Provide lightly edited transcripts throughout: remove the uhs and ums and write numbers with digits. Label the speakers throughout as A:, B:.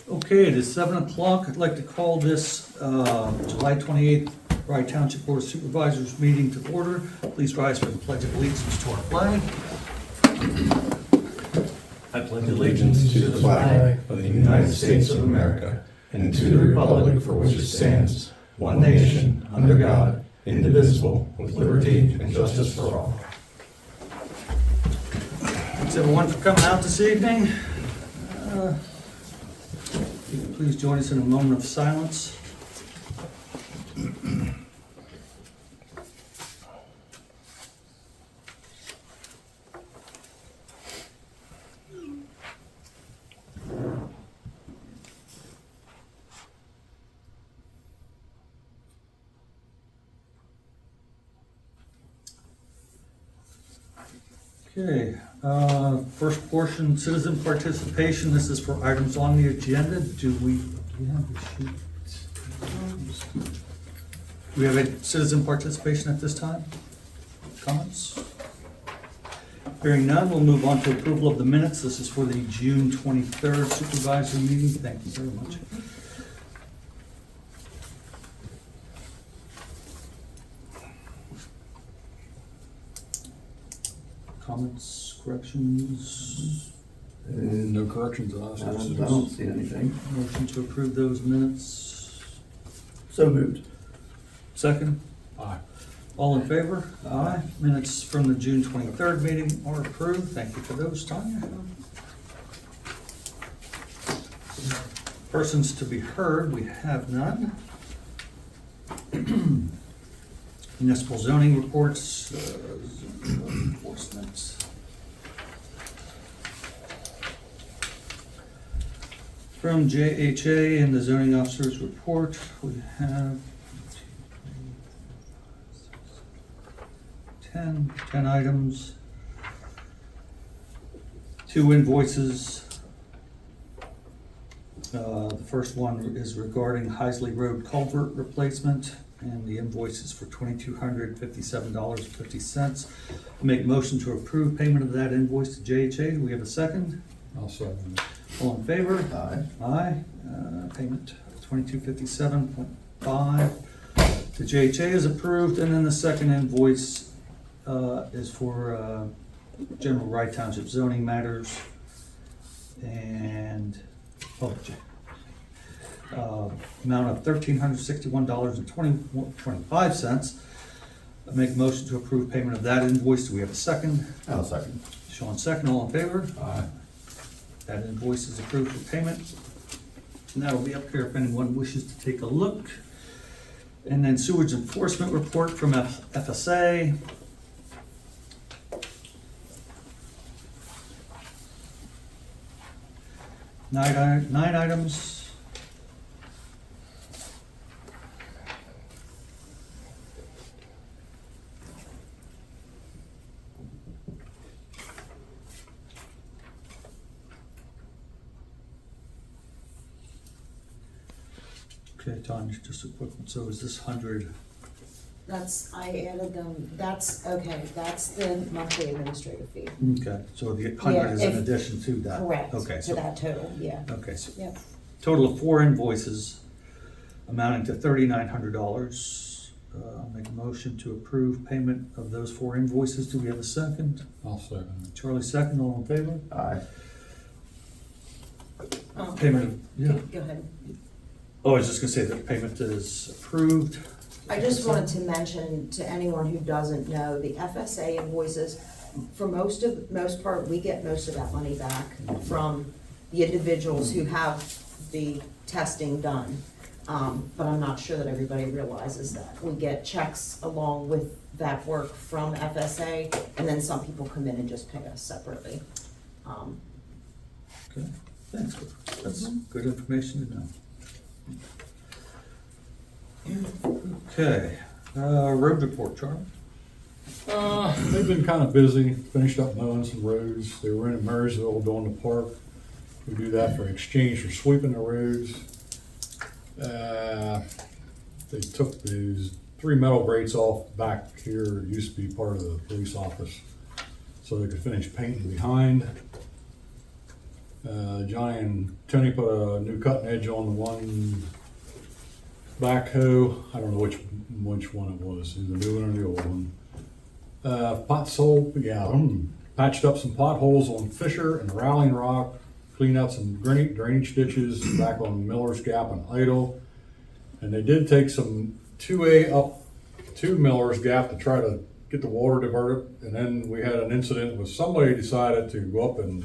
A: Okay, it is 7 o'clock. I'd like to call this July 28th Rye Township Board of Supervisors meeting to order. Please rise for the Pledge of Allegiance to our flag. I pledge
B: Allegiance to the flag of the United States of America and to the republic for which it stands, one nation, under God, indivisible, with liberty and justice for all.
A: Thanks everyone for coming out this evening. Please join us in a moment of silence. Okay, first portion, citizen participation. This is for items on the agenda. Do we have the sheet? Do we have a citizen participation at this time? Comments? Hearing none, we'll move on to approval of the minutes. This is for the June 23rd supervisor meeting. Thank you very much. Comments, corrections?
C: No corrections on us.
B: I don't see anything.
A: Motion to approve those minutes.
B: So moved.
A: Second?
C: Aye.
A: All in favor? Aye. Minutes from the June 23rd meeting are approved. Thank you for those, Tanya. Persons to be heard, we have none. Municipal zoning reports, enforcement. From JHA and the zoning officer's report, we have 10 items, 2 invoices. The first one is regarding Heisley Road culvert replacement, and the invoice is for $2,257.50. Make motion to approve payment of that invoice to JHA. Do we have a second?
C: I'll second it.
A: All in favor?
B: Aye.
A: Aye. Payment $2,257.5 to JHA is approved, and then the second invoice is for general Rye Township zoning matters and amount of $1,361.25. I make a motion to approve payment of that invoice. Do we have a second?
B: I'll second.
A: Sean second. All in favor?
C: Aye.
A: That invoice is approved for payment. And that'll be up here if anyone wishes to take a look. And then sewage enforcement report from FSA. Nine items. Okay, Tanya, just a quick one. So is this 100?
D: I added them, that's the monthly administrative fee.
A: Okay, so the 100 is in addition to that?
D: Correct,
A: Okay,
D: to
A: so,
D: that total, yeah.
A: okay, so
D: Yep.
A: total of 4 invoices amounting to $3,900. I'll make a motion to approve payment of those 4 invoices. Do we have a second?
C: I'll second it.
A: Charlie second, all in favor?
B: Aye.
A: Payment of, yeah.
D: Go ahead.
A: Oh, I was just gonna say that payment is approved.
D: I just wanted to mention to anyone who doesn't know, the FSA invoices, for most part, we get most of that money back from the individuals who have the testing done. But I'm not sure that everybody realizes that. We get checks along with that work from FSA, and then some people come in and just pay us separately.
A: Okay, thanks. That's good information to know. Okay, road report, Charlie.
C: They've been kind of busy, finished up mowing some roads. They were in Marysville doing the park. We do that for exchange for sweeping the roads. They took these 3 metal grates off back here, it used to be part of the police office, so they could finish painting behind. Johnny and Tony put a new cutting edge on the one backhoe. I don't know which one it was, either the new one or the old one. Patched up some potholes on Fisher and Rowling Rock, cleaned out some drainage ditches back on Miller's Gap and Idle. And they did take some 2A up to Miller's Gap to try to get the water diverted. And then we had an incident where somebody decided to go up and,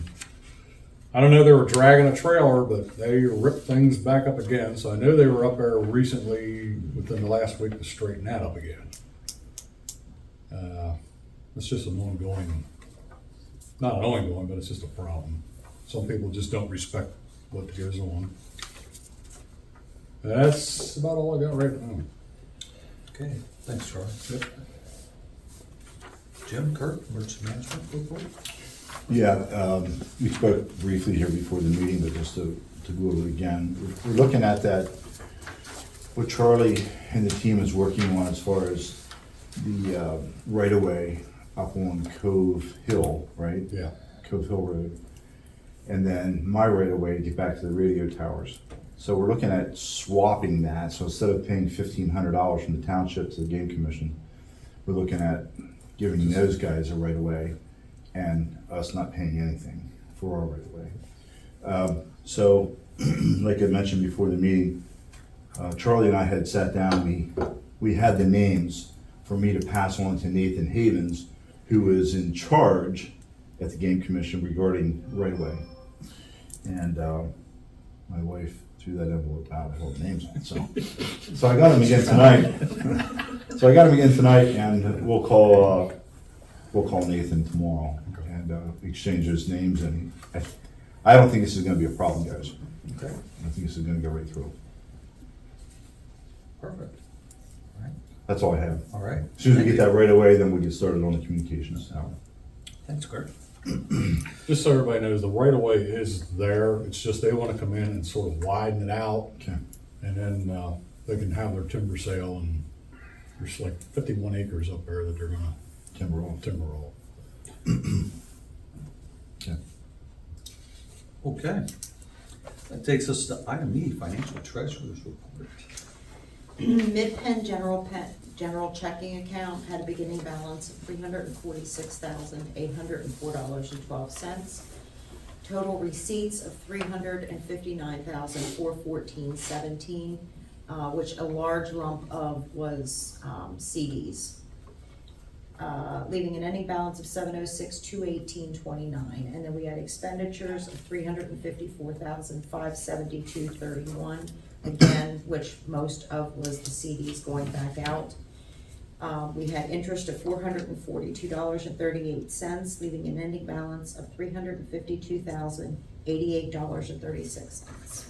C: I don't know, they were dragging a trailer, but they ripped things back up again. So I know they were up there recently within the last week to straighten that up again. It's just an ongoing, not an ongoing, but it's just a problem. Some people just don't respect what goes on. That's about all I got right now.
A: Okay, thanks, Charlie.
C: Yep.
A: Jim, Kurt, emergency management report?
B: Yeah, we spoke briefly here before the meeting, but just to go over it again, we're looking at that, what Charlie and the team is working on as far as the right-of-way up on Cove Hill, right?
C: Yeah.
B: Cove Hill Road. And then my right-of-way to get back to the radio towers. So we're looking at swapping that, so instead of paying $1,500 from the township to the game commission, we're looking at giving those guys a right-of-way and us not paying anything for our right-of-way. So, like I mentioned before the meeting, Charlie and I had sat down, we had the names for me to pass on to Nathan Havens, who is in charge at the game commission regarding right-of-way. And my wife threw that envelope out with all the names on it, so I got him again tonight. And we'll call Nathan tomorrow and exchange those names, and I don't think this is gonna be a problem, guys.
A: Okay,
B: I think this is gonna go right through.
A: perfect. All right.
B: That's all I have.
A: All right.
B: As soon as we
A: Thank
B: get
A: you.
B: that right away, then we get started on the communications tower.
A: Thanks, Kurt.
C: Just so everybody knows, the right of way is there. It's just they want to come in and sort of widen it out,
B: Okay.
C: and then they can have their timber sale. And there's like 51 acres up there that they're gonna
B: Timber off.
C: timber roll.
B: Okay.
A: Okay. That takes us to item E, financial treasurer's report.
D: Mid-Penn general checking account had a beginning balance of $346,804.12. Total receipts of $359,414.17, which a large lump of was CDs. Leaving an ending balance of $706,218.29, and then we had expenditures of $354,572.31, again, which most of was the CDs going back out. We had interest of $442.38, leaving an ending balance of $352,088.36.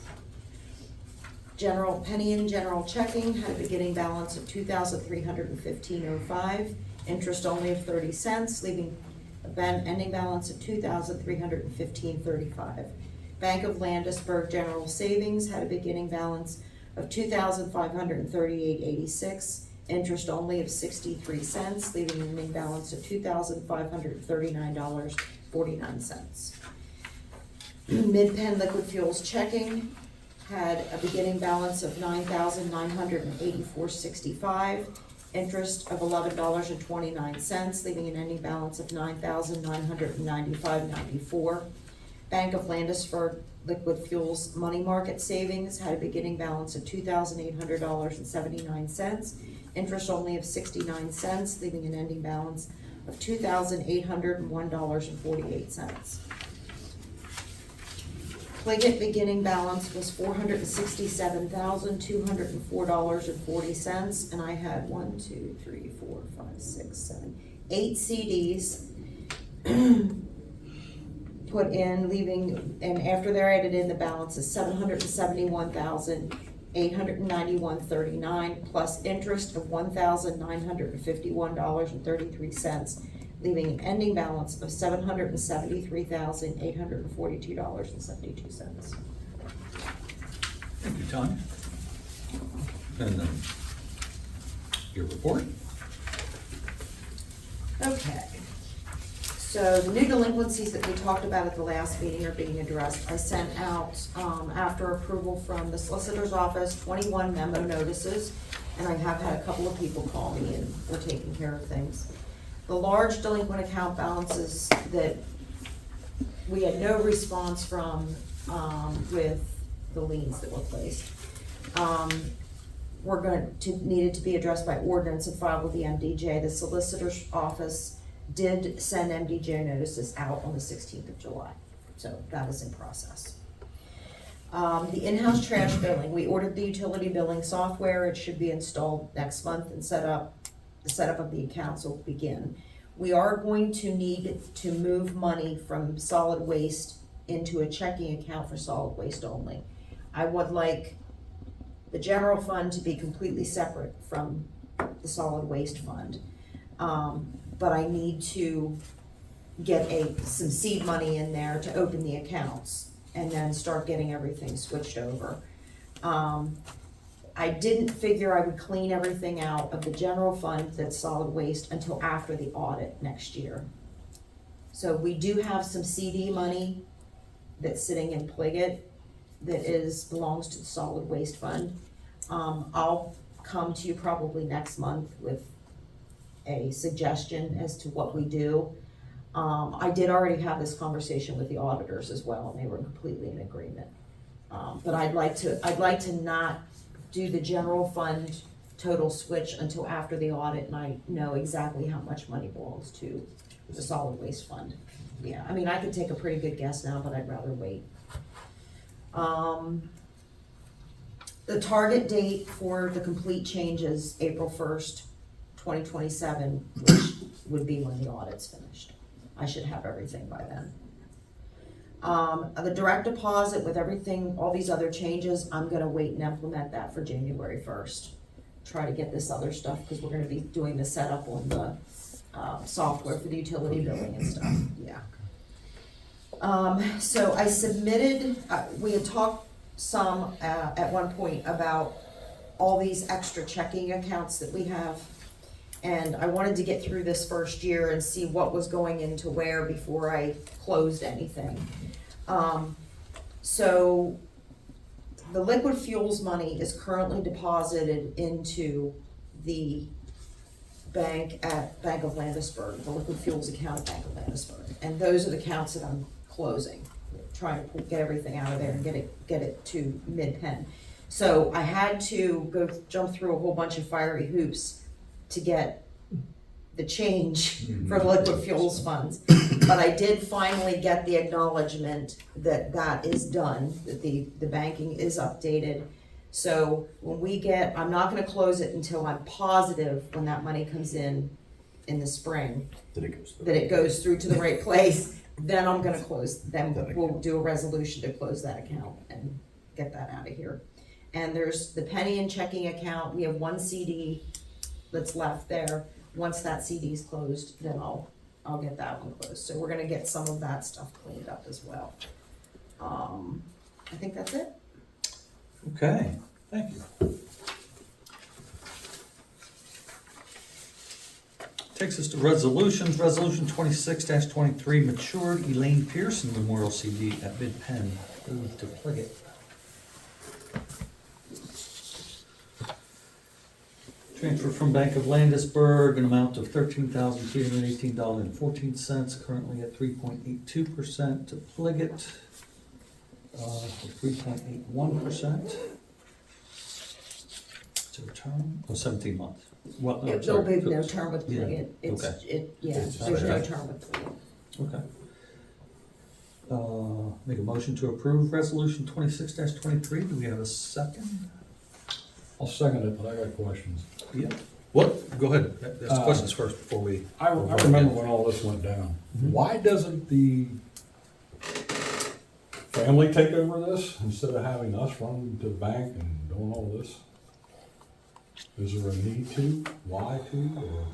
D: Penny and general checking had a beginning balance of $2,315.05. Interest only of 30 cents, leaving an ending balance of $2,315.35. Bank of Landisburg General Savings had a beginning balance of $2,538.86. Interest only of 63 cents, leaving an ending balance of $2,539.49. Mid-Penn Liquid Fuels Checking had a beginning balance of $9,984.65. Interest of $11.29, leaving an ending balance of $9,995.94. Bank of Landisburg Liquid Fuels Money Market Savings had a beginning balance of $2,800.79. Interest only of 69 cents, leaving an ending balance of $2,801.48. PLGIT beginning balance was $467,204.40, and I had 8 CDs put in, leaving, and after they're added in, the balance is $771,891.39 plus interest of $1,951.33, leaving an ending balance of $773,842.72.
A: Thank you, Tanya. And then your report.
D: Okay, So the new delinquencies that we talked about at the last meeting are being addressed. I sent out, after approval from the solicitor's office, 21 memo notices, and I have had a couple of people call me and we're taking care of things. The large delinquent account balances that we had no response from, with the liens that were placed, needed to be addressed by ordinance and filed with the MDJ. The solicitor's office did send MDJ notices out on the 16th of July, so that is in process. The in-house trash billing, we ordered the utility billing software. It should be installed next month and the setup of the accounts will begin. We are going to need to move money from solid waste into a checking account for solid waste only. I would like the general fund to be completely separate from the solid waste fund. But I need to get some seed money in there to open the accounts and then start getting everything switched over. I didn't figure I would clean everything out of the general fund that's solid waste until after the audit next year. So we do have some CD money that's sitting in PLGIT that belongs to the solid waste fund. I'll come to you probably next month with a suggestion as to what we do. I did already have this conversation with the auditors as well, and they were completely in agreement. But I'd like to not do the general fund total switch until after the audit and I know exactly how much money belongs to the solid waste fund. Yeah, I mean, I could take a pretty good guess now, but I'd rather wait. The target date for the complete change is April 1st, 2027, which would be when the audit's finished. I should have everything by then. The direct deposit with everything, all these other changes, I'm gonna wait and implement that for January 1st. Try to get this other stuff, because we're gonna be doing the setup on the software for the utility billing and stuff, yeah. So I submitted, we had talked some at one point about all these extra checking accounts that we have. And I wanted to get through this first year and see what was going into where before I closed anything. So the liquid fuels money is currently deposited into the bank at Bank of Landisburg, the liquid fuels account at Bank of Landisburg. And those are the accounts that I'm closing, trying to get everything out of there and get it to mid-Penn. So I had to jump through a whole bunch of fiery hoops to get the change for liquid fuels funds. But I did finally get the acknowledgement that that is done, that the banking is updated. So when I'm not gonna close it until I'm positive when that money comes in the spring, that it goes through to the right place. Then I'm gonna we'll do a resolution to close that account and get that out of here. And there's the penny and checking account. We have one CD that's left there. Once that CD is closed, then I'll get that one closed. So we're gonna get some of that stuff cleaned up as well. I think that's it.
A: Okay, thank you. Takes us to resolutions. Resolution 26-23, matured Elaine Pierson Memorial CD at Mid-Penn. Move to PLGIT. Transfer from Bank of Landisburg, an amount of $13,318.14, currently at 3.82%, to PLGIT for 3.81%. To return, 17 months. Well, no,
D: There'll be no
A: sorry.
D: term with PLGIT.
A: Okay.
D: There's no term with PLGIT.
A: Okay. Make a motion to approve resolution 26-23. Do we have a second?
C: I'll second it, but I got questions.
A: Yeah. What? Go ahead. Ask questions first before we.
C: I remember when all this went down. Why doesn't the family take over this instead of having us run to the bank and doing all this? Is there a need to? Why to? Or?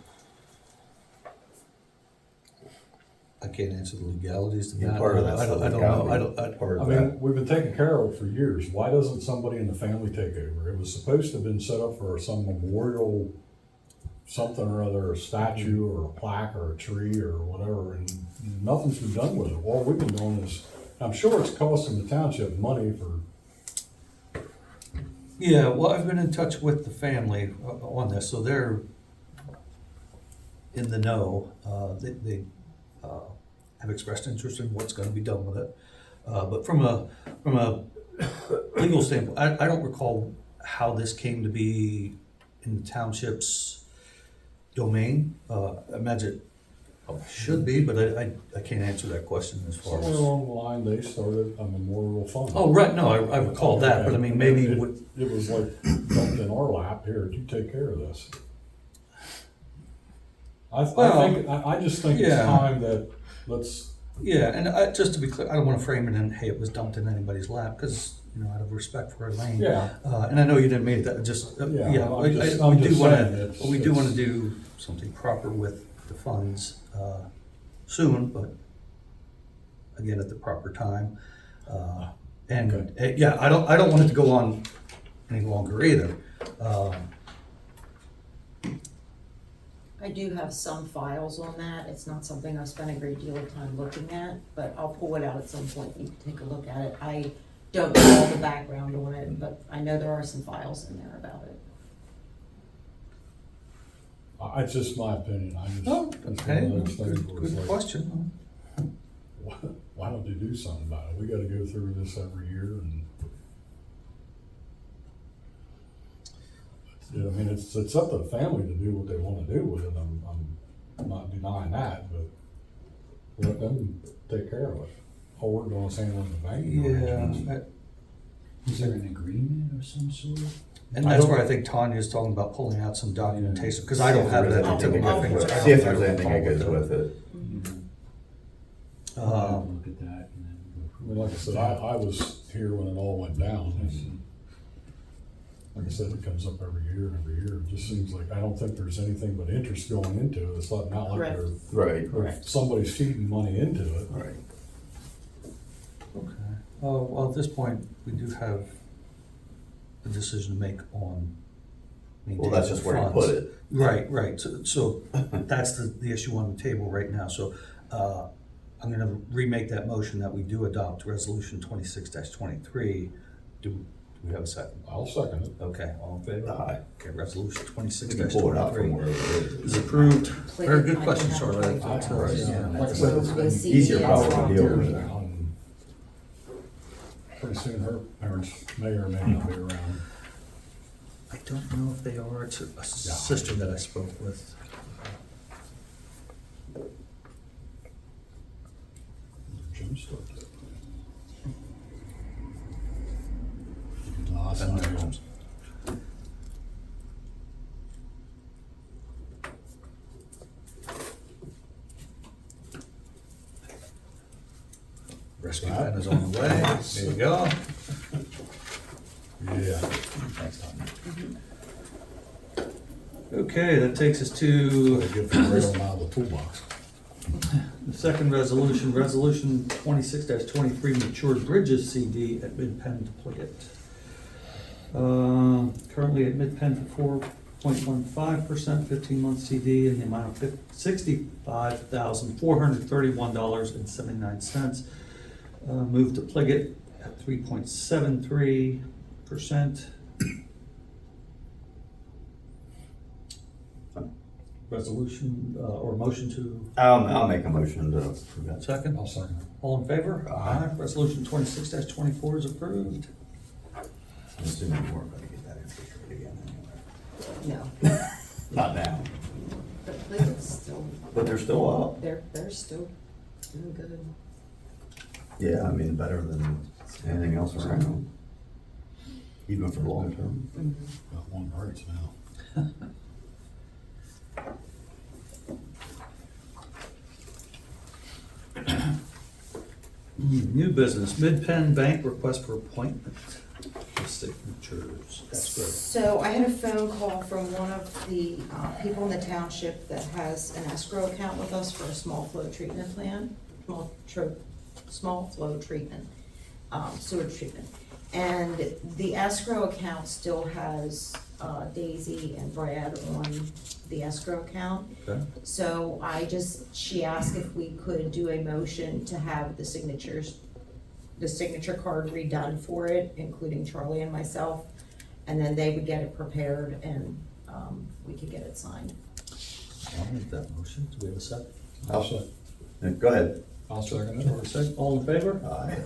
A: I can't answer the legalities of
B: Yeah,
A: that.
B: part of that's
A: I don't
B: the
A: know.
B: legality. Part
C: I
B: of
C: mean,
B: that.
C: we've been taking care of it for years. Why doesn't somebody in the family take over? It was supposed to have been set up for some memorial, something or other, a statue or a plaque or a tree or whatever, and nothing's been done with it. All we've been doing is, I'm sure it's costing the township money for,
A: Yeah, well, I've been in touch with the family on this, so they're in the know. They have expressed interest in what's gonna be done with it. But from a legal standpoint, I don't recall how this came to be in the township's domain. I imagine it probably should be, but I can't answer that question as far
C: somewhere
A: as.
C: along the line, they started a memorial fund.
A: Oh, right, no, I recall that, but I mean, maybe
C: It-
A: what,
C: It was like dumped in our lap, here, you take care of this. I just think it's
A: yeah.
C: time that, let's,
A: yeah, and just to be clear, I don't wanna frame it in, hey, it was dumped in anybody's lap, cause, you know, out of respect for Elaine.
C: yeah.
A: And I know you didn't mean that, just,
C: Yeah,
A: yeah,
C: I'm just
A: we do
C: saying
A: wanna,
C: it's-
A: we do wanna
C: it's-
A: do something proper with the funds, soon, but again, at the proper time. And,
C: Okay.
A: yeah, I don't want it to go on any longer either.
D: I do have some files on that. It's not something I've spent a great deal of time looking at, but I'll pull it out at some point. You can take a look at it. I don't know all the background on it, but I know there are some files in there about it.
C: It's just my opinion, I just.
A: Oh,
C: it's
A: okay,
C: one of those things where it's
A: good
C: like,
A: question.
C: Why don't they do something about it? We gotta go through this every year and. Yeah, I mean, it's up to the family to do what they wanna do with it, I'm not denying that, but let them take care of it. All we're doing is handling the banking arrangements.
A: Yeah,
E: Is there an agreement of some sort?
A: and that's where I think Tanya's talking about pulling out some documentation, because I don't have that at the tip of my fingers. I don't-
B: See if
A: I
B: there's
A: don't
B: anything that
A: recall
B: goes
A: what
B: with it.
E: I'll look at that and then go
C: I
E: from
C: mean, like I said, I was here when it all went down, and like I said, it comes up every year and every year. It just seems like, I don't think there's anything but interest going into it. It's not like
D: Correct.
B: Right.
C: somebody's feeding money into it.
B: Right.
A: Okay, well, at this point, we do have a decision to make on
B: Well, that's just where you
A: funds.
B: put it.
A: Right, so that's the issue on the table right now, so, I'm gonna remake that motion that we do adopt resolution 26-23. Do we have a second?
C: I'll second it.
A: Okay, all in favor?
B: Aye.
A: Okay, resolution
B: You can pull it out from
A: 26-23
B: wherever it
A: is
B: is.
A: approved.
D: Click
A: Very
D: it,
A: good
D: I
A: question,
D: can have it
A: Charlotte.
D: right there.
B: Right,
C: Yeah, like I
D: So
C: said,
D: it's
C: it's
D: the
C: been
B: Easier
D: CDs
B: probably to
D: on
B: deal
D: there.
B: with.
C: now, and pretty soon her parents may or may not be around.
A: I don't know if they are, it's a sister that I spoke with.
C: Jim started it. No, that's not him.
A: Rescue pen is on the way, there you go.
C: Yeah.
B: Thanks, Tom.
A: Okay, that takes us to
C: Get the rail out of the toolbox.
A: the second resolution, resolution 26-23, matured bridges CD at Mid-Penn to PLGIT. Currently at Mid-Penn for 4.15%, 15-month CD in the amount of $65,431.79. Moved to PLGIT at 3.73%. Resolution, or motion to
B: I'll make a motion to approve that.
A: second?
C: I'll second it.
A: All in favor? Aye. Resolution 26-24 is approved.
B: I'm assuming we're gonna get that interest rate again anyway.
D: No,
B: Not now,
D: but it's still,
B: but they're still up.
D: they're still doing good.
B: Yeah, I mean, better than anything else around. Even for long term.
C: Got one hurts now.
A: New business, Mid-Penn Bank request for appointment of signatures. Escrow.
D: So I had a phone call from one of the people in the township that has an escrow account with us for a small flow treatment plan, small flow treatment, sewage treatment. And the escrow account still has Daisy and Brad on the escrow account.
A: Okay.
D: So she asked if we could do a motion to have the signature card redone for it, including Charlie and myself. And then they would get it prepared and, we could get it signed.
A: I'll make that motion. Do we have a second?
C: I'll say,
B: Go ahead.
C: I'll second it.
A: Or a second? All in favor?
B: Aye.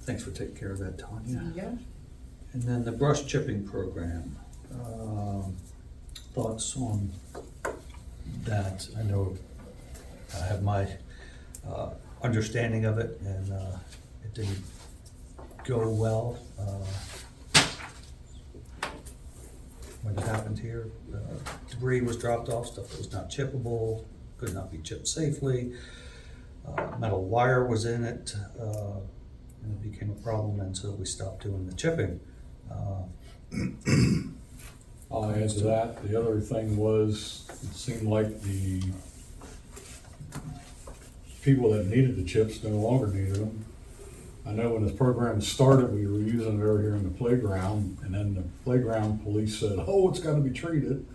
A: Thanks for taking care of that, Tanya.
D: Yeah.
A: And then the brush chipping program. Thoughts on that? I know I have my understanding of it, and it didn't go well when it happened here. Debris was dropped off, stuff that was not chippable, could not be chipped safely. Metal wire was in it, and it became a problem, and so we stopped doing the chipping.
C: I'll add to that. The other thing was, it seemed like the people that needed the chips no longer needed them. I know when this program started, we were using it over here in the playground, and then the playground police said, oh, it's gotta be treated.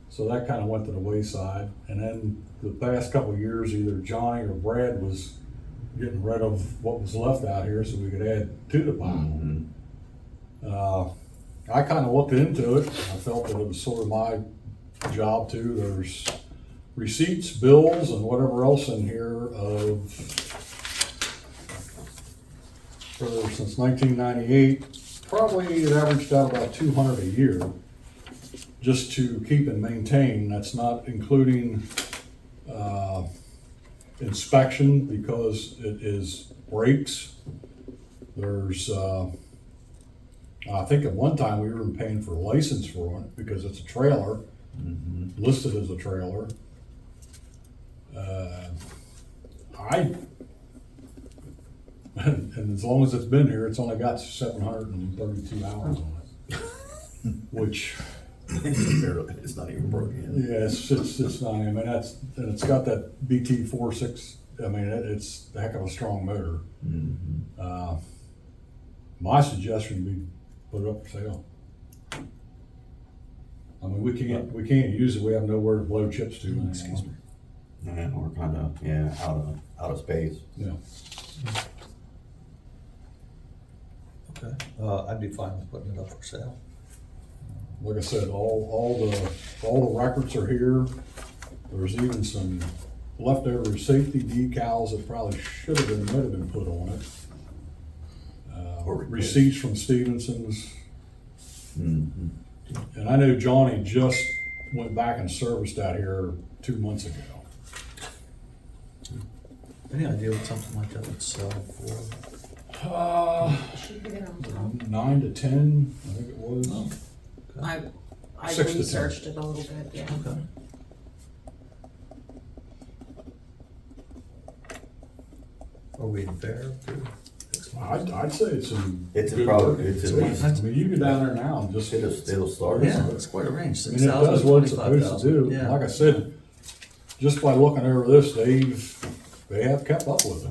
C: So that kind of went to the wayside. And then the past couple of years, either Johnny or Brad was getting rid of what was left out here so we could add to the pile. I kind of looked into it. I felt that it was sort of my job too. There's receipts, bills, and whatever else in here since 1998. Probably it averaged out about 200 a year just to keep and maintain. That's not including inspection, because it is brakes. There's I think at one time we were paying for a license for it because it's a trailer, listed as a trailer. And as long as it's been here, it's only got 732 hours on it, which,
B: It's not even broken.
C: yeah, it's not, I mean, and it's got that BT 4.6, I mean, it's a heck of a strong motor. My suggestion would be put it up for sale. I mean, we can't use it, we have nowhere to blow chips to anymore.
A: Excuse me.
F: Yeah, we're kind of, out of space.
C: Yeah.
A: Okay, I'd be fine with putting it up for sale.
C: Like I said, all the records are here. There's even some leftover safety decals that probably might have been put on it.
F: Or replaced.
C: Receipts from Stevenson's. And I know Johnny just went back and serviced out here 2 months ago.
A: Any idea what something like that would sell for?
D: She put it on top.
C: 9 to 10, I think it was.
D: I
C: 6 to 10.
D: researched it a little bit, yeah.
A: Okay. Are we in fair?
C: I'd say it's in
F: It's a
C: good
F: problem.
C: working
F: It's at
C: condition.
F: least-
C: I mean, you go down there now and just,
F: It'll start.
A: Yeah, it's quite a range,
C: I mean, it does
A: 6,000
C: what
A: to
C: it's supposed to
A: 25,000.
C: do.
A: Yeah.
C: Like I said, just by looking over this, they have kept up with it.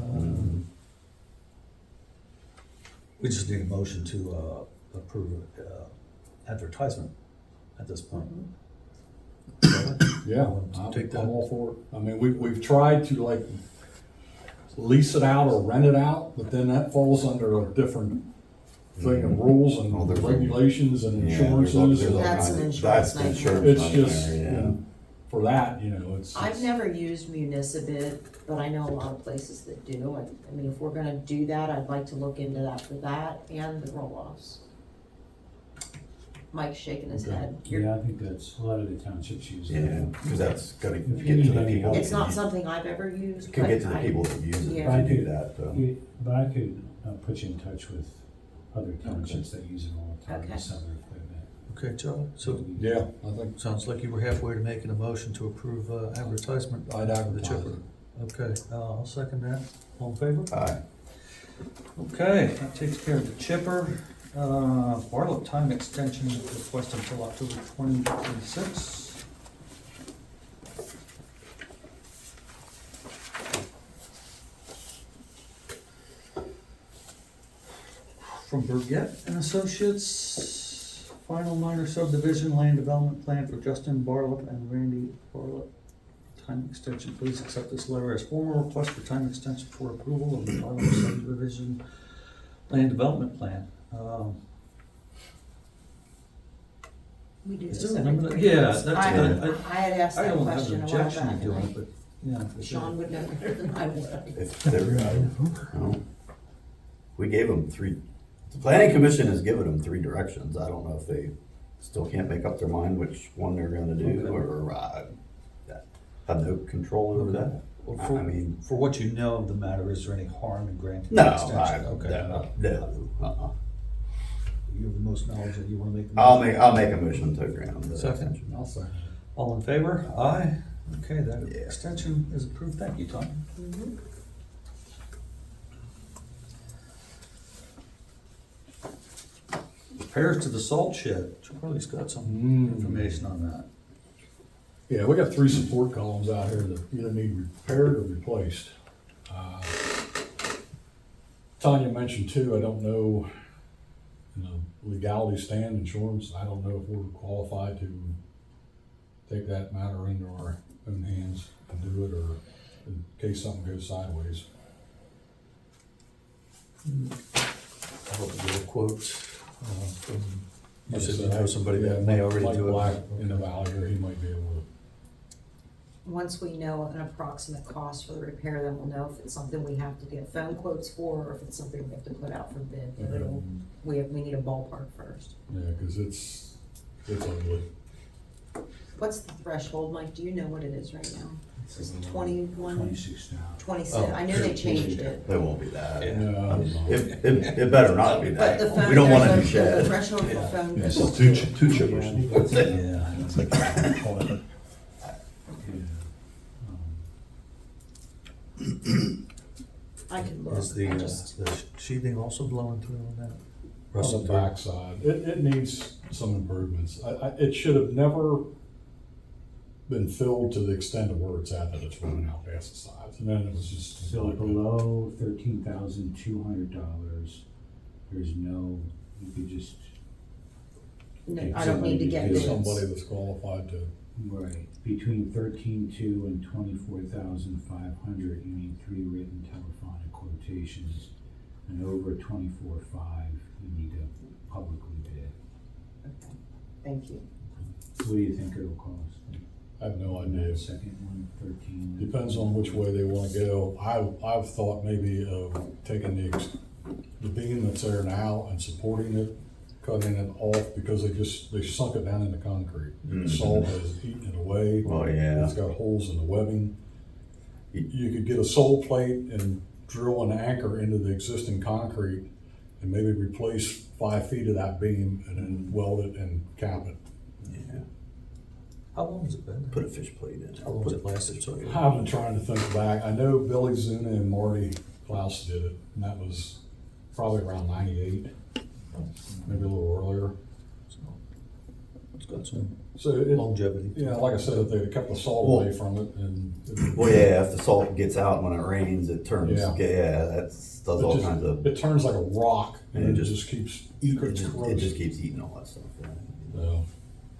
A: We just need a motion to approve advertisement at this point.
C: Yeah,
A: Take that.
C: I'm all for it. I mean, we've tried to like lease it out or rent it out, but then that falls under a different thing of rules and
F: Oh, there's a-
C: regulations and
F: Yeah, there's all-
C: insurances.
F: there's all
C: and
D: That's
F: kinds
D: an
F: of-
D: insurance
F: that's the
D: nightmare.
F: insurance
C: It's
F: nightmare,
C: just,
F: yeah.
C: for that, it's.
D: I've never used Municipal, but I know a lot of places that do. I mean, if we're gonna do that, I'd like to look into that for that and the roll-offs. Mike's shaking his
C: Okay.
D: head. You're-
E: Yeah, I think that's, a lot of the townships use
F: Yeah,
E: it.
F: because that's gotta
E: If
F: get
E: you
F: to
E: need
F: the
E: any
F: people.
E: help.
D: It's not something I've ever used,
F: Can
D: but
F: get to the
D: I-
F: people that use it
D: Yeah.
F: to do that, so.
E: But I could put you in touch with other townships that use it all the time,
D: Okay.
E: and sell their equipment.
A: Okay, Charlie, so
C: Yeah, I think
A: sounds like you were halfway to making a motion to approve advertisement.
C: I'd
A: of the
C: advertise
A: chipper.
C: it.
A: Okay, I'll second that. All in favor?
F: Aye.
A: Okay, that takes care of the chipper. Barlup time extension request until October 2026. from PLGIT and Associates, final minor subdivision land development plan for Justin Barlup and Randy Barlup. Time extension, please accept this letter as formal request for time extension for approval of the final subdivision land development plan.
D: We do
A: Is
D: this
A: there a
D: every
A: limit?
D: 3
A: Yeah,
D: months.
A: that's
D: I
A: good.
D: had asked
A: I
D: that
A: don't have
D: question
A: an
D: a while
A: objection
D: back,
A: to doing it,
D: and
A: but, yeah. for
D: Sean
A: sure.
D: would know better than I would.
F: If they're, we gave them three, the planning commission has given them three directions. I don't know if they still can't make up their mind which one they're gonna do,
A: Okay.
F: or, have no control over that.
A: Well,
F: I mean,
A: for what you know of the matter, is there any harm in granting
F: no,
A: the extension? Okay.
F: no.
A: You have the most knowledge that you wanna make. the
F: I'll
A: motion?
F: make a motion to grant them the
A: Second.
F: extension.
C: I'll say.
A: All in favor? Aye. Okay, that
F: Yeah.
A: extension is approved. Thank you, Tom.
D: Mhm.
A: Repairs to the salt shed. Charlie's got some information on that.
C: Yeah, we got 3 support columns out here that either need repaired or replaced. Tanya mentioned too, I don't know, legality stand insurance, I don't know if we're qualified to take that matter into our own hands and do it, or in case something goes sideways.
A: I hope you get a quote from, you
C: Like I
A: said you
C: said,
A: know somebody
C: yeah,
A: that may already
C: Mike
A: do
C: Black
A: it.
C: in the valley here, he might be able to.
D: Once we know an approximate cost for the repair, then we'll know if it's something we have to get phone quotes for, or if it's something we have to put out for bid. But it'll, we need a ballpark first.
C: Yeah, cause it's ugly.
D: What's the threshold, Mike? Do you know what it is right now? Is it 21?
E: 26 now.
D: 26,
A: Oh,
D: I knew they changed it.
F: It won't be that.
A: Yeah.
C: No,
F: It better not be
D: But the
F: that.
D: phone,
F: We don't want a new
D: there's a
F: shed.
D: threshold for phone.
B: Yeah,
D: calls.
B: so two chippers.
A: Yeah.
E: It's like a
D: I can look,
A: Is the,
D: I just,
A: the sheathing also blowing through on that?
C: on
A: Rusted
C: the
A: through?
C: backside, it needs some improvements. It should have never been filled to the extent of where it's at, that it's running out past the sides, and then it was just.
E: So below $13,200, there's no, you could just,
D: no, I don't need to get
C: Get
D: bids.
C: somebody that's qualified to,
E: right, between 13,200 and 24,500, you need 3 written telephonic quotations. And over 24,500, you need to publicly bid.
D: Thank you.
E: What do you think it'll cost?
C: I have no
E: And
C: idea.
E: that second one, 13.
C: Depends on which way they wanna go. I've thought maybe of taking the beam that's there now and supporting it, cutting it off, because they sunk it down into concrete. The salt has eaten it away.
F: Oh, yeah.
C: It's got holes in the webbing. You could get a sole plate and drill an anchor into the existing concrete and maybe replace 5 feet of that beam and then weld it and cap it.
F: Yeah.
A: How long has it been?
F: Put a fish plate in.
A: How long has it lasted?
C: I've been trying to think back. I know Billy Zuna and Marty Klaus did it, and that was probably around 98, maybe a little earlier.
A: It's got some
C: So it,
A: longevity.
C: yeah, like I said, if they kept the salt away from it, and
F: Well, yeah, if the salt gets out when it rains, it turns,
C: Yeah.
F: does all kinds of,
C: it turns like a rock, and
F: And
C: it
F: it
C: just keeps
F: it
C: corrosive.
F: just keeps eating all that stuff. Yeah.
C: So,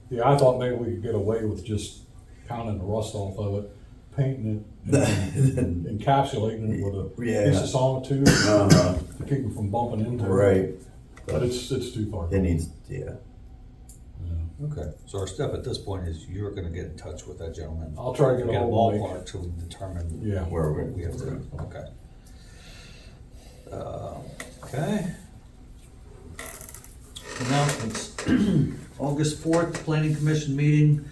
C: yeah, I thought maybe we could get away with just pounding the rust off of it, painting it, and encapsulating it with a
F: Yeah.
C: piece of sonotube
F: Uh-huh.
C: to keep it from bumping into it.
F: Right.
C: But it's too far.
F: It needs, yeah.
C: Yeah.
A: Okay, so our step at this point is you're gonna get in touch with that gentleman.
C: I'll try to get a
A: Get a
C: hold of Mike.
A: ballpark to determine.
C: Yeah.
F: Where
A: what we have to do. Okay. Okay. Announcements. August 4th, Planning Commission meeting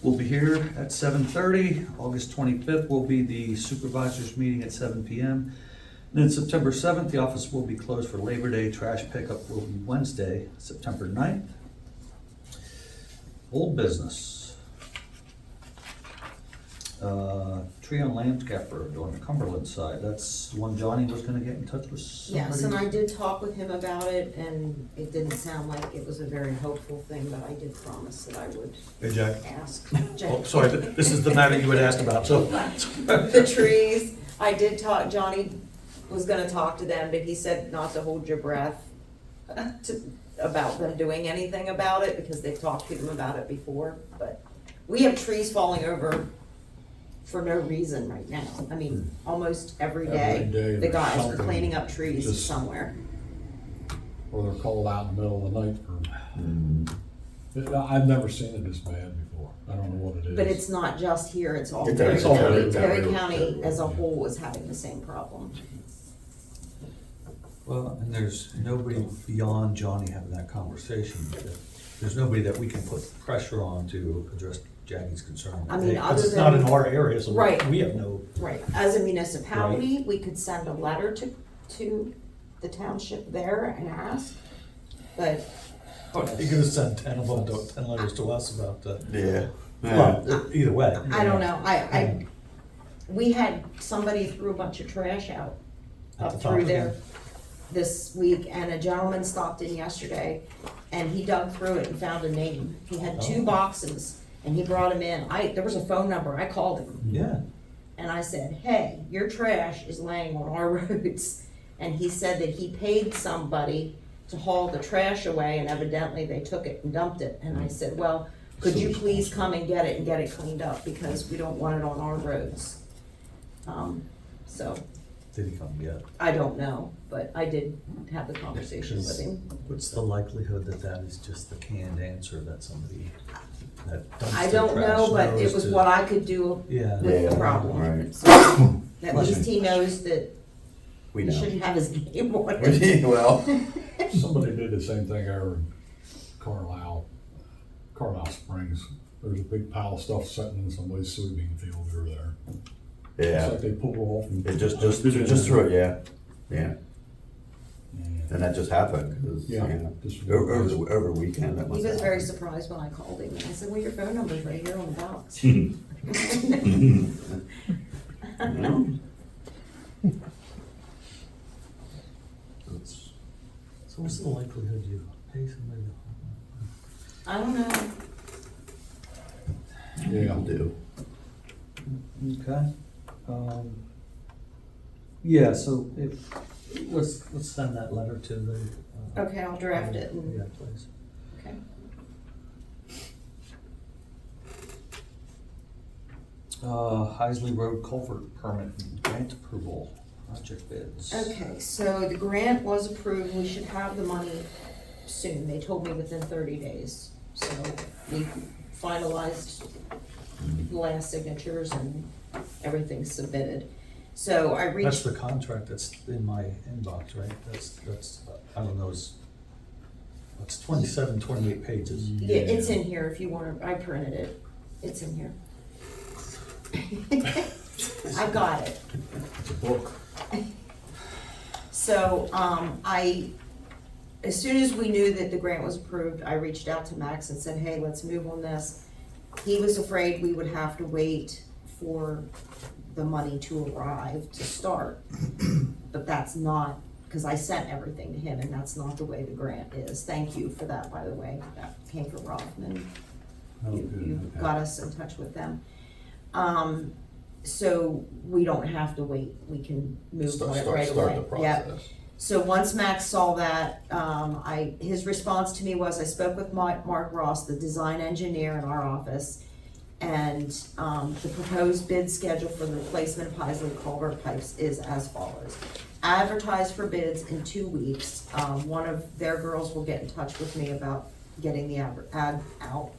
A: will be here at 7:30. August 25th will be the Supervisors Meeting at 7 PM. And then September 7th, the office will be closed for Labor Day. Trash pickup will be Wednesday, September 9th. Old business. Tree on landscape road on the Cumberland side. That's the one Johnny was gonna get in touch with somebody.
D: Yes, and I did talk with him about it, and it didn't sound like it was a very hopeful thing, but I did promise that I would
A: Hey, Jack.
D: ask.
A: Oh,
D: Jack.
A: sorry, this is the matter you had asked about, so.
D: The trees, I did talk, Johnny was gonna talk to them, but he said not to hold your breath. about them doing anything about it, because they've talked to them about it before, but we have trees falling over for no reason right now. I mean, almost every
C: Every day
D: day, the
C: there's
D: guys are
C: something
D: cleaning up trees
C: just-
D: somewhere.
C: Or they're called out in the middle of the night for,
F: Mm.
C: I've never seen it this bad before. I don't know what it is.
D: But it's not just here, it's all
F: It's
D: Perry
C: all
D: County.
C: over.
D: Perry County as a whole is having the same problem.
A: Well, and there's nobody beyond Johnny having that conversation. There's nobody that we can put pressure on to address Jackie's concern.
D: I mean, other
A: It's not
D: than-
A: in our area, so
D: Right.
A: we have no,
D: Right, as a municipality, we could send a letter to the township there and ask, but
A: you're gonna send 10 of them, 10 letters to us about,
F: Yeah.
A: well, either way.
D: I don't know, we had somebody threw a bunch of trash out
A: At
D: up
A: the top
D: through
A: again.
D: there this week, and a gentleman stopped in yesterday, and he dug through it and found a name. He had 2
A: Oh.
D: boxes, and he brought them in. There was a phone number, I called him,
A: Yeah,
D: and I said, hey, your trash is laying on our roads. And he said that he paid somebody to haul the trash away, and evidently they took it and dumped it. And I said, well, could you please come and get it cleaned up, because we don't want it on our roads. So,
A: did he come yet?
D: I don't know, but I did have the conversation with him.
A: What's the likelihood that that is just the canned answer that somebody, that dumpster
D: I don't know, but it
A: knows
D: was
A: to-
D: what I could do
A: Yeah.
D: with
F: Yeah,
D: the problem.
F: right.
D: So, at least he knows that
F: We
D: he
F: know.
D: shouldn't have his name on it.
F: Well,
C: Somebody did the same thing over in Carlisle Springs. There's a big pile of stuff sitting in somebody's soybean field over there. It's
F: yeah,
C: like they pulled it off and.
F: it just threw it, yeah. And that just happened, 'cause,
C: Yeah,
F: you know,
C: just-
F: over the weekend, that
D: He
F: must
D: was
F: have
D: very
F: happened.
D: surprised when I called him, and I said, well, your phone number's right here on the box.
A: So what's the likelihood you pay somebody to?
D: I don't know.
C: Yeah.
F: People do.
A: Okay. Yeah, so let's send that letter to the.
D: Okay, I'll draft it
A: Yeah,
D: and,
A: please.
D: okay.
A: Heisley Road Culvert permit and grant approval, project bids.
D: Okay, so the grant was approved, we should have the money soon, they told me within 30 days. So we finalized the last signatures and everything's submitted. So I
A: That's
D: reached,
A: the contract that's in my inbox, right? That's, I don't know, it's 27, 28 pages.
D: yeah, it's in here if you want to, I printed it, it's in here. I got it.
C: It's a book.
D: So, as soon as we knew that the grant was approved, I reached out to Max and said, hey, let's move on this. He was afraid we would have to wait for the money to arrive to start. But that's not, because I sent everything to him, and that's not the way the grant is. Thank you for that, by the way. That came from Rothman.
C: Oh,
D: You
C: good.
D: got us in touch with them. So we don't have to wait, we can move on it right away.
F: Start the
D: Yep.
F: process.
D: So once Max saw that, his response to me was, I spoke with Mark Ross, the design engineer in our office, and the proposed bid schedule for the replacement of Heisley culvert pipes is as follows. Advertise for bids in 2 weeks. One of their girls will get in touch with me about getting the ad out.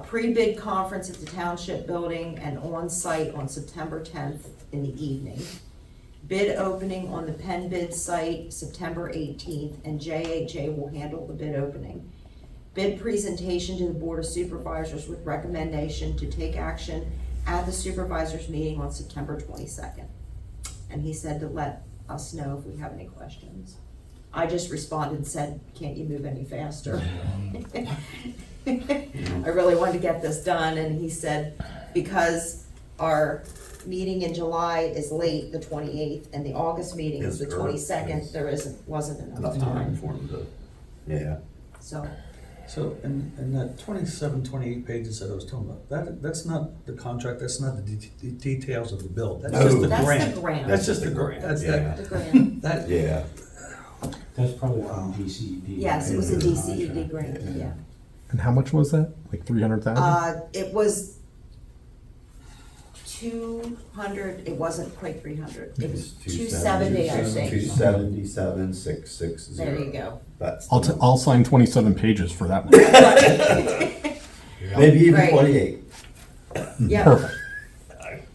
D: Pre-bid conference at the Township building and on-site on September 10th in the evening. Bid opening on the Penn bid site September 18th, and JHA will handle the bid opening. Bid presentation to the Board of Supervisors with recommendation to take action at the Supervisors Meeting on September 22nd. And he said to let us know if we have any questions. I just responded and said, can't you move any faster? I really wanted to get this done, and he said, because our meeting in July is late, the 28th, and the August meeting is the
F: Is early,
D: 22nd,
F: yes.
D: there wasn't enough
F: Enough time
D: time.
F: for them to, yeah.
D: So,
A: So, and that 27, 28 pages that I was talking about, that's not the contract, that's not the details of the bill, that's
F: No.
A: just the
D: That's the
A: grant.
D: grant.
A: That's just the grant, that's
F: Yeah.
D: the grant,
A: that,
F: Yeah,
E: That's probably from DCED.
D: Yes, it was a
E: right?
D: DCED grant, yeah.
G: And how much was that? Like 300,000?
D: It was 200, it wasn't quite 300. It was 270, I think.
F: 277, 660.
D: There you go.
F: That's.
G: I'll sign 27 pages for that one.
F: Maybe even
D: Right.
F: 28.
D: Yeah.
G: Perfect.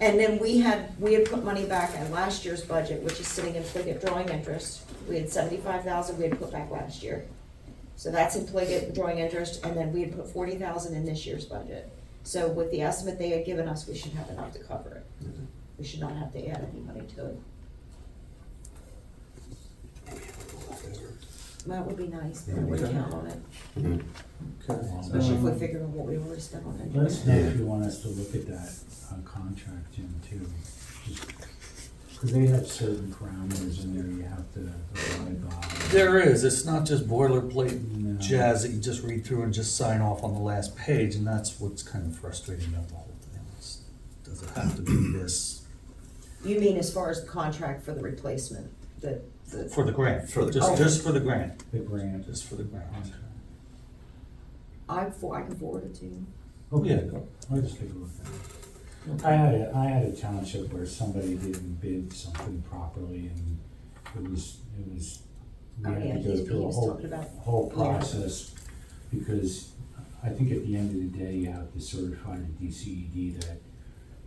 D: And then we had put money back in last year's budget, which is sitting in PLGIT drawing interest. We had 75,000 we had put back last year. So that's in PLGIT drawing interest, and then we had put 40,000 in this year's budget. So with the estimate they had given us, we should have enough to cover it. We should not have to add any money to it. That would be nice, but I wouldn't count on it,
A: Okay.
D: especially if we figure out what we already spent on
E: Let
D: it.
E: us know if you want us to look at that contract, Jim, too. Because they have certain parameters in there you have to abide by.
A: There is, it's not just boilerplate
E: No.
A: jazz that you just read through and just sign off on the last page, and that's what's kind of frustrating about the whole thing. Does it have to be this
D: You mean as far as the contract for the replacement,
A: for the grant?
F: For the
A: Just for the grant,
E: The grant.
A: just for the grant.
E: contract.
D: I can forward it to you.
A: Yeah, go.
E: I'll just take a look at it. I had a township where somebody didn't bid something properly, and it was, we
D: Oh,
E: had
D: yeah,
E: to go
D: he
E: through a
D: was talking about.
E: whole process, because I think at the end of the day, you have to certify to DCED that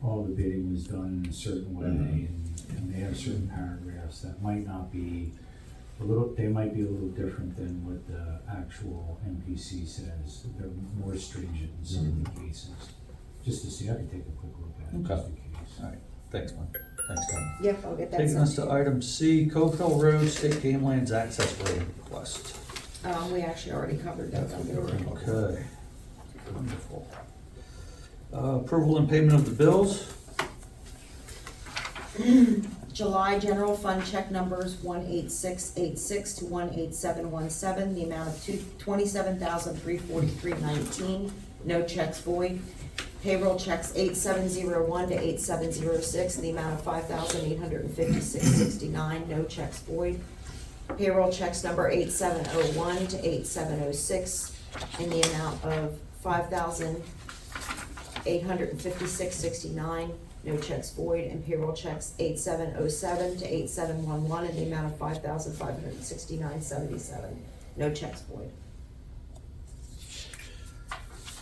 E: all the bidding was done in a certain way, and they have certain paragraphs that might not be they might be a little different than what the actual MPC says. They're more stringent in some of the cases. Just to see, I can take a quick look at it,
A: Okay.
E: just in case.
A: All right, thanks, Mike. Thanks, Tom.
D: Yep, I'll get that
A: Taking
D: sent
A: us
D: to
A: to
D: you.
A: item C, Cove Hill Road State Game Lands Access Road request.
D: We actually already covered that.
A: Okay, wonderful. Approval and payment of the bills.
D: July general fund check numbers 18686 to 18717, the amount of $27,343.19, no checks void. Payroll checks 8701 to 8706, in the amount of $5,856.69, no checks void. Payroll checks number 8701 to 8706, in the amount of $5,856.69, no checks void. And payroll checks 8707 to 8711, in the amount of $5,569.77, no checks void.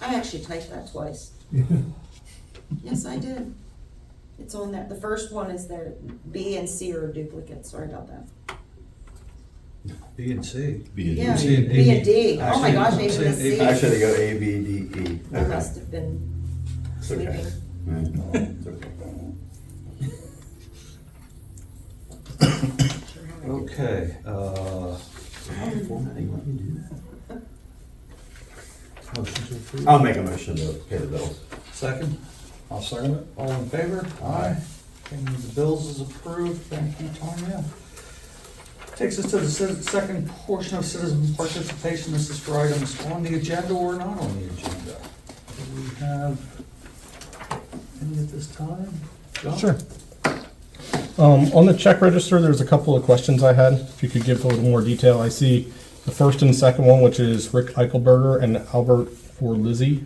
D: I actually typed that twice. Yes, I did. It's on that. The first one is there. B and C are duplicates. Sorry about that.
A: B and C.
D: Yeah,
A: C and
D: B
A: A.
D: and D. Oh my gosh, maybe the
A: Actually,
D: C.
F: Actually, they go A, B, D, E.
D: I must have been
F: It's okay.
D: sleeping.
F: It's okay.
D: Sure how I did.
A: Okay,
F: Formatting, let me do that.
A: motion to approve.
F: I'll make a motion to pay the bills.
A: Second,
C: I'll second it.
A: all in favor? Aye. Payment of the bills is approved, thank you, Tanya. Takes us to the second portion of citizen participation. This is for items on the agenda or not on the agenda. Do we have any at this time? John?
G: Sure. On the check register, there's a couple of questions I had. If you could give a little more detail. I see the first and second one, which is Rick Eichelberger and Albert for Lizzie.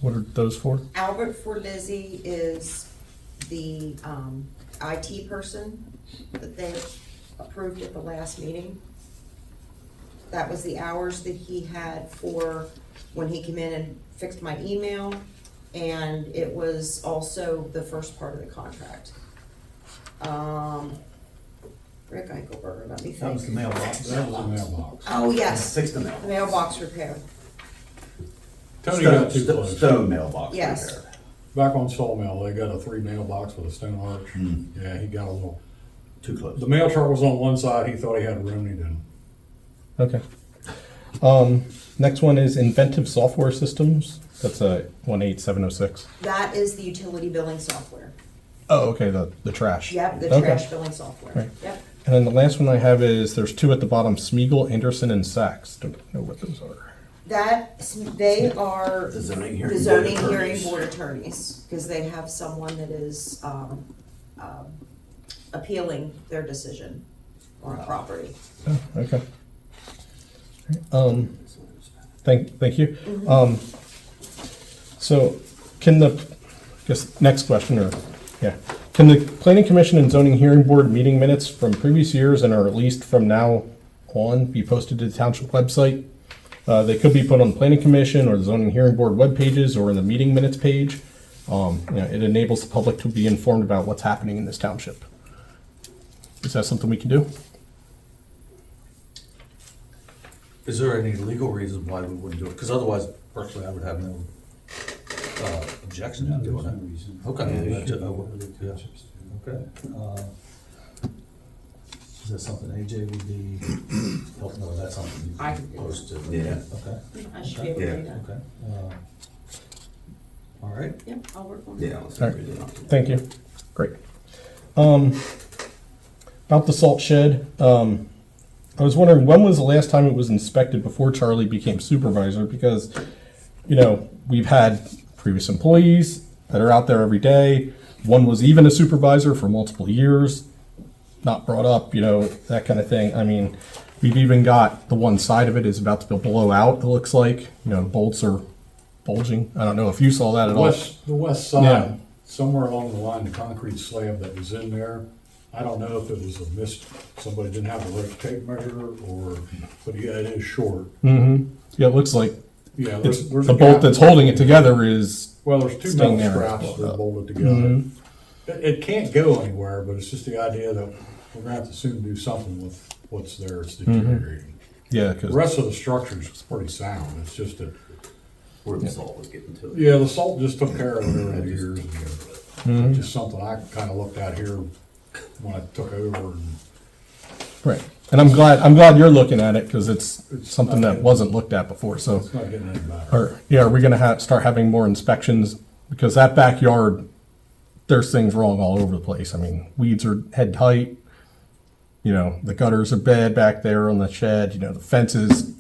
G: What are those for?
D: Albert for Lizzie is the IT person that they approved at the last meeting. That was the hours that he had for when he came in and fixed my email, and it was also the first part of the contract. Rick Eichelberger, let me
A: That was the
D: think.
A: mailbox.
C: That was the mailbox.
D: Oh, yes,
F: Fix the mail.
D: the mailbox repair.
C: Tony got too close.
F: Stone mailbox
D: Yes.
F: repair.
C: Back on Sawmill, they got a 3 mailbox with a stone arch.
F: Hmm.
C: Yeah, he got a little,
F: Too close.
C: the mail truck was on one side, he thought he had room, he didn't.
G: Okay. Next one is Inventive Software Systems. That's a 18706.
D: That is the utility billing software.
G: Oh, okay, the trash.
D: Yep, the
G: Okay.
D: trash billing software.
G: Right.
D: Yep.
G: And then the last one I have is, there's 2 at the bottom, Smeagol, Anderson, and Sachs. Don't know what those are.
D: They are
F: The zoning hearing.
D: the zoning
F: board
D: hearing
F: attorneys.
D: board attorneys, because they have someone that is, appealing their decision on property.
G: Oh, okay. Thank you. So can the, I guess, next question, or, yeah. Can the planning commission and zoning hearing board meeting minutes from previous years and are released from now on be posted to the township website? They could be put on the planning commission or the zoning hearing board web pages or in the meeting minutes page. It enables the public to be informed about what's happening in this township. Is that something we can do?
A: Is there any legal reason why we wouldn't do it? Because otherwise, personally, I would have no objection to
E: No, there's
A: doing
E: no
A: it.
E: reason.
A: Okay.
E: Yeah, they
A: That's
E: should
A: it.
E: be
A: Oh,
E: able to
A: yeah.
E: townships do.
A: Okay. Is that something AJ would be, help, no, that's something you
D: I
A: can
D: can do
A: post to.
F: Yeah.
A: Okay,
D: I should be able to do that.
A: okay. All right.
D: Yep, I'll work on it.
F: Yeah. let's
G: All right.
F: read it.
G: Thank you. Great. About the salt shed, I was wondering, when was the last time it was inspected before Charlie became supervisor? Because, we've had previous employees that are out there every day. One was even a supervisor for multiple years, not brought up, that kind of thing. I mean, we've even got the one side of it is about to blow out, it looks like. The bolts are bulging. I don't know if you saw that at all.
C: The west
G: Yeah.
C: side, somewhere along the line, the concrete slab that was in there, I don't know if it was a somebody didn't have the right tape measure or, but yeah, it is short.
G: Mm-hmm. Yeah, it looks like
C: Yeah,
G: it's,
C: there's
G: the
C: a
G: bolt
C: gap.
G: that's holding it together is,
C: Well, there's two
G: staying
C: metal
G: there.
C: straps that are bolted together.
G: Mhm.
C: It can't go anywhere, but it's just the idea that we're gonna have to soon do something with what's there, it's deteriorating.
G: yeah,
C: The
G: because,
C: rest of the structure's pretty sound, it's just that,
F: Where the salt was getting to it.
C: yeah, the salt just took care of it over the years.
G: Mhm.
C: Just something I kinda looked at here when I took over and
G: right. And I'm glad you're looking at it because it's
C: It's
G: something
C: not-
G: that wasn't looked at before, so.
C: it's not getting any better.
G: Are we gonna start having more inspections? Because that backyard, there's things wrong all over the place. I mean, weeds are head height. The gutters are bad back there on the shed, the fence is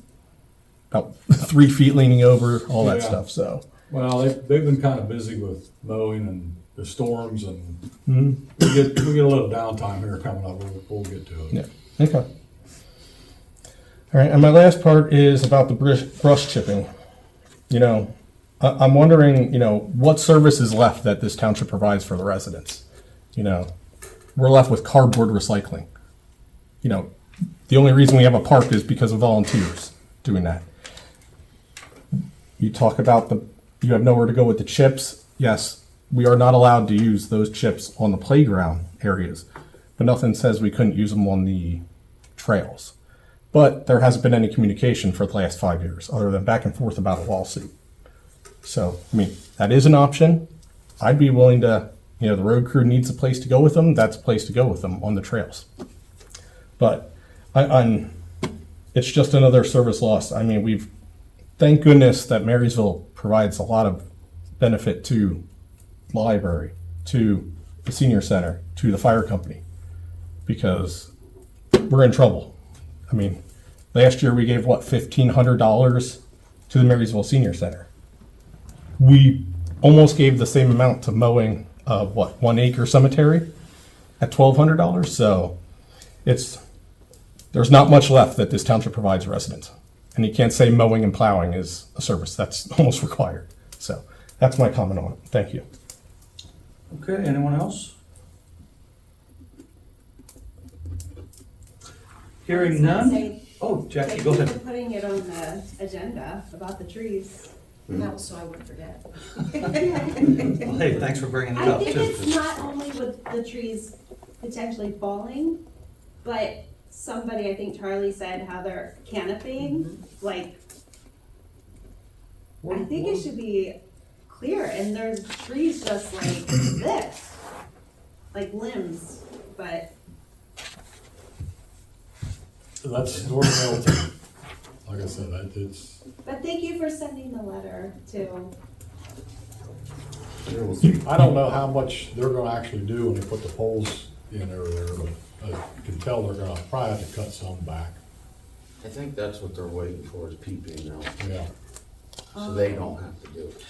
G: about 3 feet leaning over, all that
C: Yeah.
G: stuff, so.
C: Well, they've been kinda busy with mowing and the storms and
G: Mhm.
C: we get a little downtime here coming up, we'll get to it.
G: Yeah, okay. All right, and my last part is about the brush chipping. I'm wondering, what service is left that this township provides for the residents? We're left with cardboard recycling. The only reason we have a park is because of volunteers doing that. You talk about you have nowhere to go with the chips. Yes, we are not allowed to use those chips on the playground areas, but nothing says we couldn't use them on the trails. But there hasn't been any communication for the last 5 years, other than back and forth about a lawsuit. So, that is an option. I'd be willing to, the road crew needs a place to go with them, that's a place to go with them on the trails. But it's just another service loss. Thank goodness that Marysville provides a lot of benefit to the library, to the senior center, to the fire company, because we're in trouble. Last year we gave, $1,500 to the Marysville Senior Center. We almost gave the same amount to mowing, 1 acre cemetery at $1,200. So there's not much left that this township provides residents. And you can't say mowing and plowing is a service, that's almost required. So that's my comment on it. Thank you.
A: Okay, anyone else? Hearing none?
H: Say,
A: Oh, Jackie,
H: thank
A: go
H: you
A: ahead.
H: for putting it on the agenda about the trees.
D: And that was so I wouldn't forget.
A: Well, hey, thanks for bringing it
H: I
A: up
H: think
A: too.
H: it's not only with the trees potentially falling, but somebody, I think Charlie said how they're canopying, like, I think it should be clear, and there's trees just like this, like limbs, but
C: That's North Middleton. Like I said, it's,
H: thank you for sending the letter to,
C: I don't know how much they're gonna actually do when they put the poles in over there, but you can tell they're gonna probably have to cut some back.
I: I think that's what they're waiting for is PP now,
C: Yeah.
I: so they don't have to do it.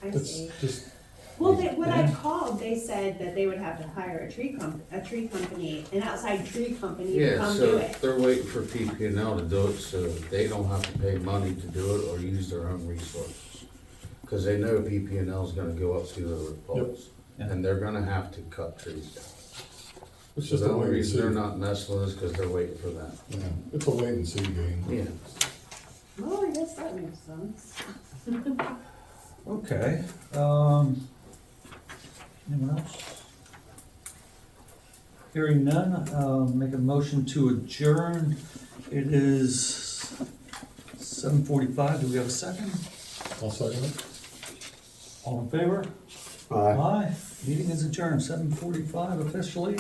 H: I
C: It's
H: see.
C: just,
H: Well, when I called, they said that they would have to hire a tree company, an outside tree company to
I: Yeah,
H: come do
I: so
H: it.
I: they're waiting for PP&L to do it, so they don't have to pay money to do it or use their own resources. Cause they know PP&L is gonna go up through the poles, and they're gonna have to cut trees down.
C: It's
I: So
C: just
I: the
C: a
I: only
C: wait and
I: reason
C: see.
I: they're not messing with us, cause they're waiting for that.
C: Yeah, it's a wait and see game.
I: Yeah.
H: Well, I guess that makes sense.
A: Okay, anyone else? Hearing none, make a motion to adjourn. It is 7:45. Do we have a second?
C: I'll second it.
A: All in favor?
F: Aye.
A: Aye. Meeting is adjourned, 7:45 officially.